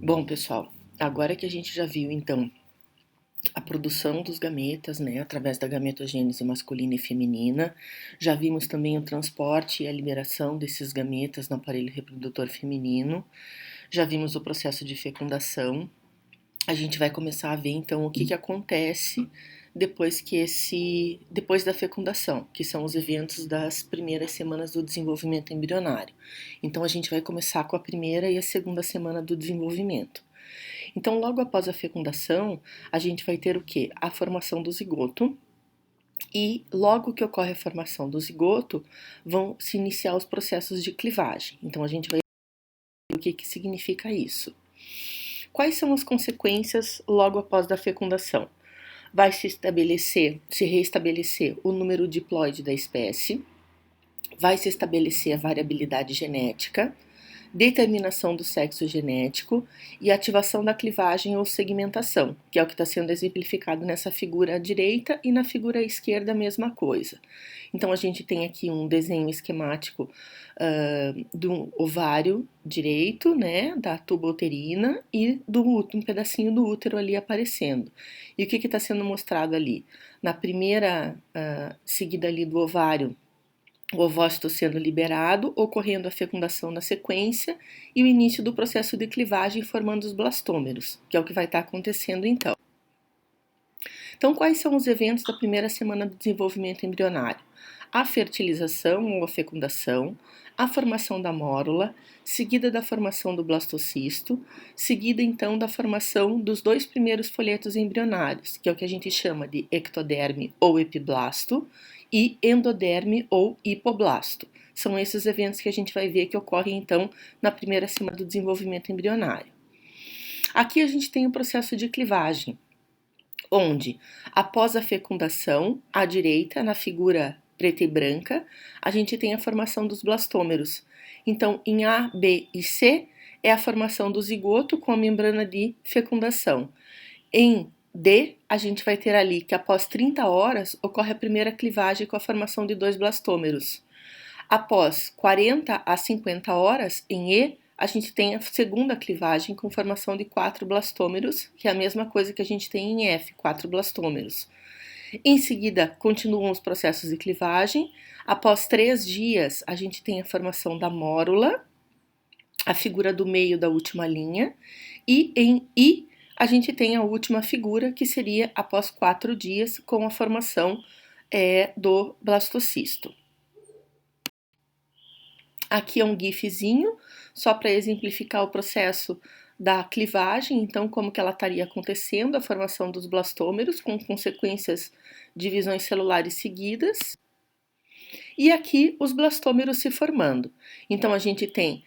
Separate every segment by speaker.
Speaker 1: Bom, pessoal, agora que a gente já viu, então, a produção dos gametas, né, através da gametogênese masculina e feminina, já vimos também o transporte e a liberação desses gametas no aparelho reprodutor feminino, já vimos o processo de fecundação. A gente vai começar a ver, então, o que acontece depois da fecundação, que são os eventos das primeiras semanas do desenvolvimento embrionário. Então, a gente vai começar com a primeira e a segunda semana do desenvolvimento. Então, logo após a fecundação, a gente vai ter o quê? A formação do zigoto. E logo que ocorre a formação do zigoto, vão se iniciar os processos de clivagem. Então, a gente vai ver o que significa isso. Quais são as consequências logo após a fecundação? Vai se reestabelecer o número diploide da espécie, vai se estabelecer a variabilidade genética, determinação do sexo genético e ativação da clivagem ou segmentação, que é o que está sendo exemplificado nessa figura à direita, e na figura à esquerda a mesma coisa. Então a gente tem aqui um desenho esquemático do ovário direito, né, da tuba uterina e um pedacinho do útero ali aparecendo. E o que está sendo mostrado ali? Na primeira seguida ali do ovário, o ovócito sendo liberado, ocorrendo a fecundação na sequência e o início do processo de clivagem formando os blastômeros, que é o que vai estar acontecendo então. Então, quais são os eventos da primeira semana do desenvolvimento embrionário? A fertilização ou a fecundação, a formação da mórula, seguida da formação do blastocisto, seguida então da formação dos dois primeiros folhetos embrionários, que é o que a gente chama de ectoderme ou epiblasto, e endoderme ou hipoblasto. São esses eventos que a gente vai ver que ocorrem então na primeira semana do desenvolvimento embrionário. Aqui a gente tem o processo de clivagem, onde, após a fecundação, à direita, na figura preta e branca, a gente tem a formação dos blastômeros. Então, em A, B e C, é a formação do zigoto com a membrana de fecundação. Em D, a gente vai ter ali que após 30 horas ocorre a primeira clivagem com a formação de 2 blastômeros. Após 40 a 50 horas, em E, a gente tem a segunda clivagem com formação de 4 blastômeros, que é a mesma coisa que a gente tem em F, 4 blastômeros. Em seguida, continuam os processos de clivagem. Após 3 dias, a gente tem a formação da mórula, a figura do meio da última linha, e em I, a gente tem a última figura, que seria após 4 dias, com a formação do blastocisto. Aqui é um gifzinho, só para exemplificar o processo da clivagem, então como que ela estaria acontecendo, a formação dos blastômeros, com consequências divisões celulares seguidas. E aqui os blastômeros se formando. Então a gente tem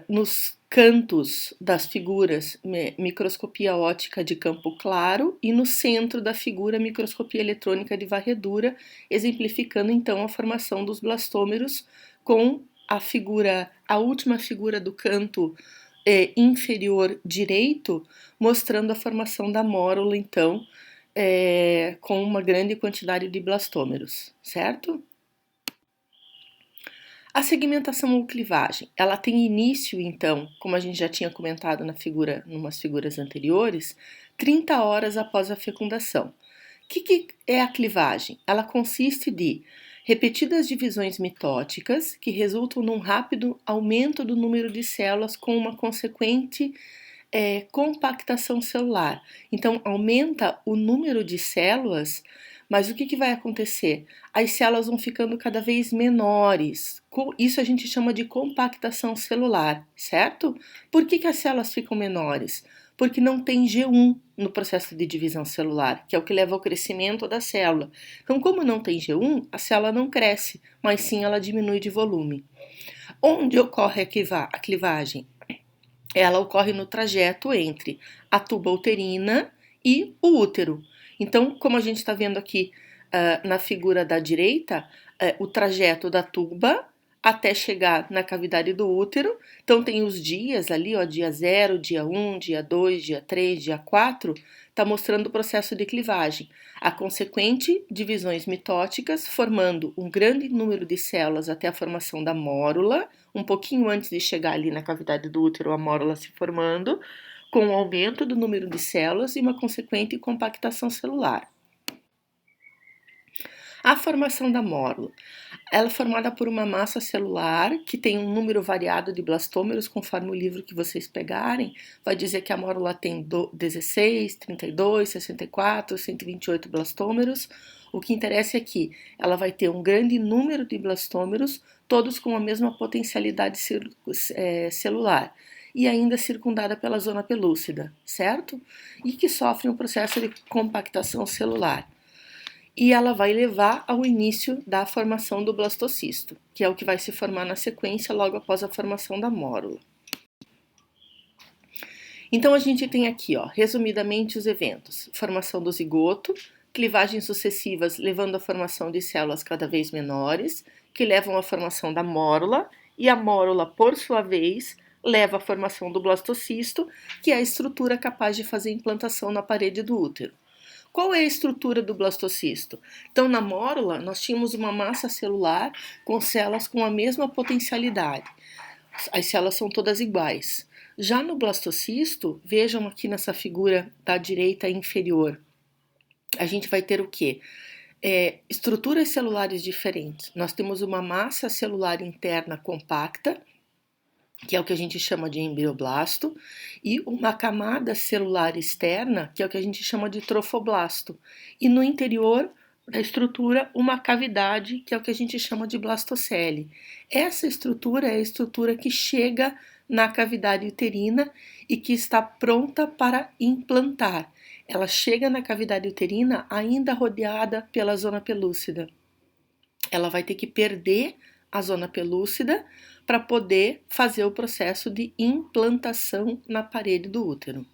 Speaker 1: nos cantos das figuras microscopia óptica de campo claro e no centro da figura microscopia eletrônica de varredura, exemplificando então a formação dos blastômeros com a última figura do canto inferior direito, mostrando a formação da mórula, então, com uma grande quantidade de blastômeros, certo? A segmentação ou clivagem, ela tem início, então, como a gente já tinha comentado numas figuras anteriores, 30 horas após a fecundação. O que é a clivagem? Ela consiste de repetidas divisões mitóticas que resultam num rápido aumento do número de células com uma consequente compactação celular. Então, aumenta o número de células, mas o que vai acontecer? As células vão ficando cada vez menores. Isso a gente chama de compactação celular, certo? Por que as células ficam menores? Porque não tem G1 no processo de divisão celular, que é o que leva ao crescimento da célula. Então, como não tem G1, a célula não cresce, mas sim ela diminui de volume. Onde ocorre a clivagem? Ela ocorre no trajeto entre a tuba uterina e o útero. Então, como a gente está vendo aqui na figura da direita, o trajeto da tuba até chegar na cavidade do útero. Então, tem os dias ali, ó, dia 0, dia 1, dia 2, dia 3, dia 4, está mostrando o processo de clivagem. A consequente divisões mitóticas, formando um grande número de células até a formação da mórula, um pouquinho antes de chegar ali na cavidade do útero, a mórula se formando, com o aumento do número de células e uma consequente compactação celular. A formação da mórula. Ela é formada por uma massa celular que tem um número variado de blastômeros, conforme o livro que vocês pegarem, vai dizer que a mórula tem 16, 32, 64, 128 blastômeros. O que interessa é que ela vai ter um grande número de blastômeros, todos com a mesma potencialidade celular, e ainda circundada pela zona pelúcida, certo? E que sofre um processo de compactação celular. E ela vai levar ao início da formação do blastocisto, que é o que vai se formar na sequência logo após a formação da mórula. Então a gente tem aqui, resumidamente, os eventos: formação do zigoto, clivagens sucessivas levando à formação de células cada vez menores, que levam à formação da mórula, e a mórula, por sua vez, leva à formação do blastocisto, que é a estrutura capaz de fazer implantação na parede do útero. Qual é a estrutura do blastocisto? Então, na mórula, nós tínhamos uma massa celular com células com a mesma potencialidade. As células são todas iguais. Já no blastocisto, vejam aqui nessa figura da direita inferior, a gente vai ter o quê? Estruturas celulares diferentes. Nós temos uma massa celular interna compacta, que é o que a gente chama de embrioblasto, e uma camada celular externa, que é o que a gente chama de trofoblasto. E no interior da estrutura, uma cavidade, que é o que a gente chama de blastocele. Essa estrutura é a estrutura que chega na cavidade uterina e que está pronta para implantar. Ela chega na cavidade uterina ainda rodeada pela zona pelúcida. Ela vai ter que perder a zona pelúcida para poder fazer o processo de implantação na parede do útero.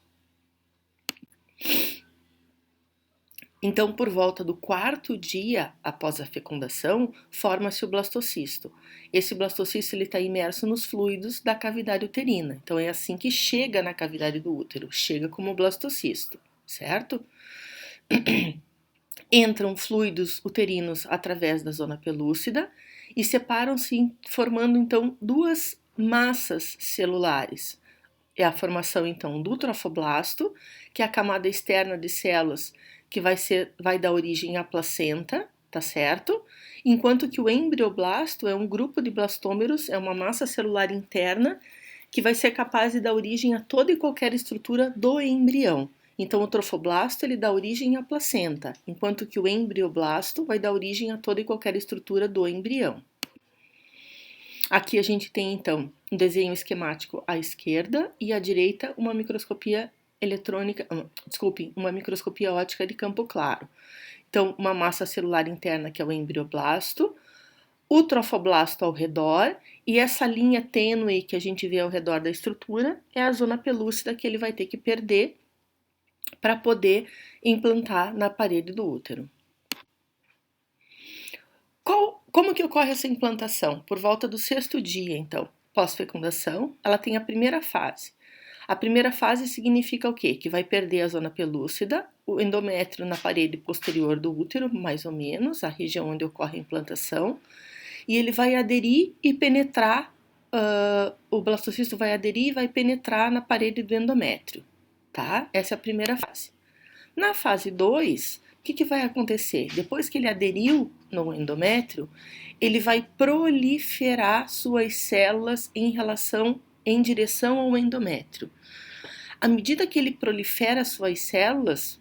Speaker 1: Então, por volta do 4º dia após a fecundação, forma-se o blastocisto. Esse blastocisto está imerso nos fluidos da cavidade uterina. Então, é assim que chega na cavidade do útero, chega como blastocisto, certo? Entram fluidos uterinos através da zona pelúcida e separam-se, formando então duas massas celulares. É a formação então do trofoblasto, que é a camada externa de células que vai dar origem à placenta, tá certo? Enquanto que o embrioblasto é um grupo de blastômeros, é uma massa celular interna que vai ser capaz de dar origem a toda e qualquer estrutura do embrião. Então, o trofoblasto ele dá origem à placenta, enquanto que o embrioblasto vai dar origem a toda e qualquer estrutura do embrião. Aqui a gente tem, então, um desenho esquemático à esquerda e à direita uma microscopia uma microscopia óptica de campo claro. Então, uma massa celular interna que é o embrioblasto, o trofoblasto ao redor, e essa linha tênue que a gente vê ao redor da estrutura é a zona pelúcida que ele vai ter que perder para poder implantar na parede do útero. Como que ocorre essa implantação? Por volta do 6º dia, então, pós-fecundação, ela tem a primeira fase. A primeira fase significa o quê? Que vai perder a zona pelúcida, o endométrio na parede posterior do útero, mais ou menos, a região onde ocorre a implantação, e ele vai aderir e penetrar, o blastocisto vai aderir e vai penetrar na parede do endométrio, tá? Essa é a primeira fase. Na fase 2, o que vai acontecer? Depois que ele aderiu no endométrio, ele vai proliferar suas células em direção ao endométrio. À medida que ele prolifera suas células,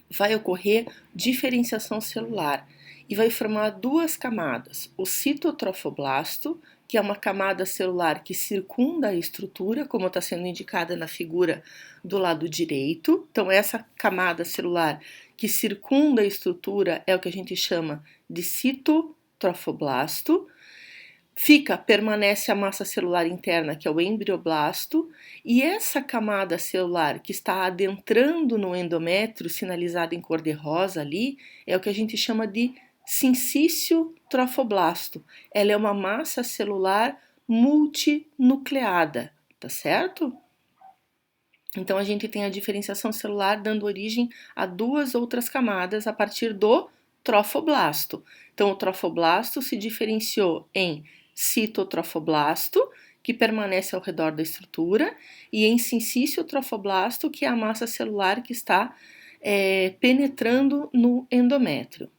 Speaker 1: vai ocorrer diferenciação celular e vai formar duas camadas: o citotrofoblasto, que é uma camada celular que circunda a estrutura, como está sendo indicada na figura do lado direito. Então, essa camada celular que circunda a estrutura é o que a gente chama de citotrofoblasto. Permanece a massa celular interna, que é o embrioblasto, e essa camada celular que está adentrando no endométrio, sinalizada em cor de rosa ali, é o que a gente chama de sincício trofoblasto. Ela é uma massa celular multinucleada, tá certo? Então, a gente tem a diferenciação celular dando origem a duas outras camadas a partir do trofoblasto. Então, o trofoblasto se diferenciou em citotrofoblasto, que permanece ao redor da estrutura, e em sincício trofoblasto, que é a massa celular que está penetrando no endométrio.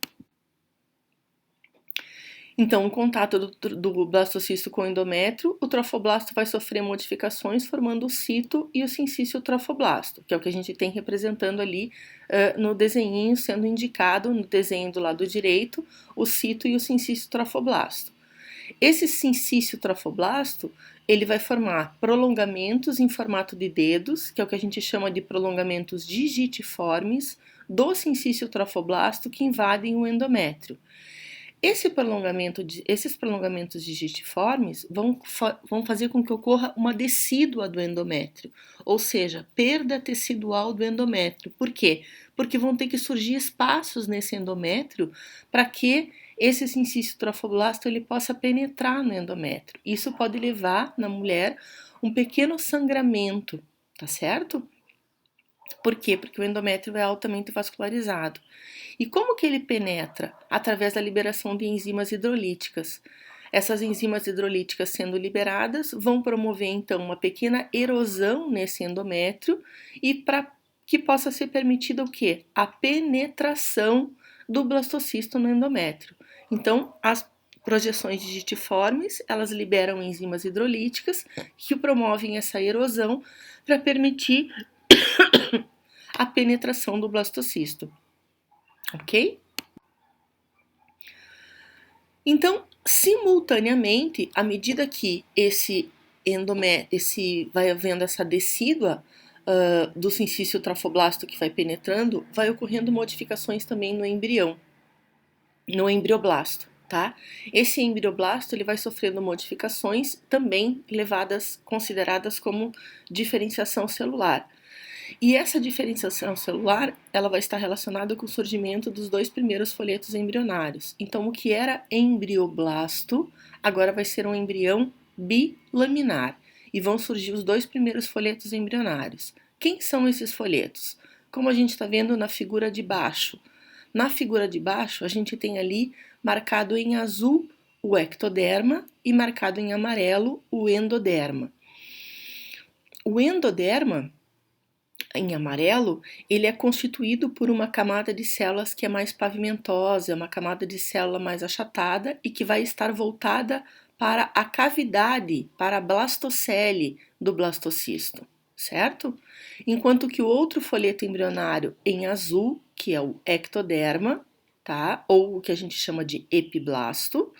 Speaker 1: Então, o contato do blastocisto com o endométrio, o trofoblasto vai sofrer modificações formando o cito e o sincício trofoblasto, que é o que a gente tem representando ali no desenho, sendo indicado no desenho do lado direito, o cito e o sincício trofoblasto. Esse sincício trofoblasto, ele vai formar prolongamentos em formato de dedos, que é o que a gente chama de prolongamentos digitiformes, do sincício trofoblasto que invadem o endométrio. Esses prolongamentos digitiformes vão fazer com que ocorra uma decídua do endométrio, ou seja, perda tecidual do endométrio. Por quê? Porque vão ter que surgir espaços nesse endométrio para que esse sincício trofoblasto ele possa penetrar no endométrio. Isso pode levar na mulher um pequeno sangramento, tá certo? Por quê? Porque o endométrio é altamente vascularizado. E como que ele penetra? Através da liberação de enzimas hidrolíticas. Essas enzimas hidrolíticas sendo liberadas vão promover então uma pequena erosão nesse endométrio e para que possa ser permitida o quê? A penetração do blastocisto no endométrio. Então, as projeções digitiformes, elas liberam enzimas hidrolíticas que promovem essa erosão para permitir a penetração do blastocisto. Ok? Então, simultaneamente, à medida que vai havendo essa decídua do sincício trofoblasto que vai penetrando, vai ocorrendo modificações também no embrião, no embrioblasto, tá? Esse embrioblasto ele vai sofrendo modificações também consideradas como diferenciação celular. E essa diferenciação celular, ela vai estar relacionada com o surgimento dos 2 primeiros folhetos embrionários. Então, o que era embrioblasto, agora vai ser um embrião bilaminar. E vão surgir os 2 primeiros folhetos embrionários. Quem são esses folhetos? Como a gente está vendo na figura de baixo. Na figura de baixo, a gente tem ali marcado em azul o ectoderma e marcado em amarelo o endoderma. O endoderma, em amarelo, ele é constituído por uma camada de células que é mais pavimentosa, é uma camada de célula mais achatada e que vai estar voltada para a cavidade, para a blastocele do blastocisto, certo? Enquanto que o outro folheto embrionário em azul, que é o ectoderma, tá? Ou o que a gente chama de epiblasto,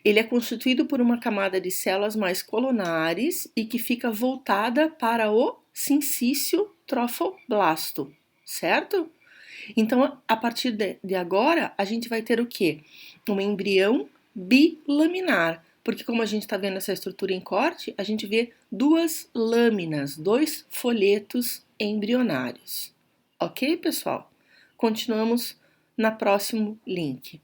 Speaker 1: ele é constituído por uma camada de células mais colunares e que fica voltada para o sincício trofoblasto, certo? Então, a partir de agora, a gente vai ter o quê? Um embrião bilaminar, porque como a gente está vendo essa estrutura em corte, a gente vê 2 lâminas, 2 folhetos embrionários. Ok, pessoal? Continuamos no próximo link.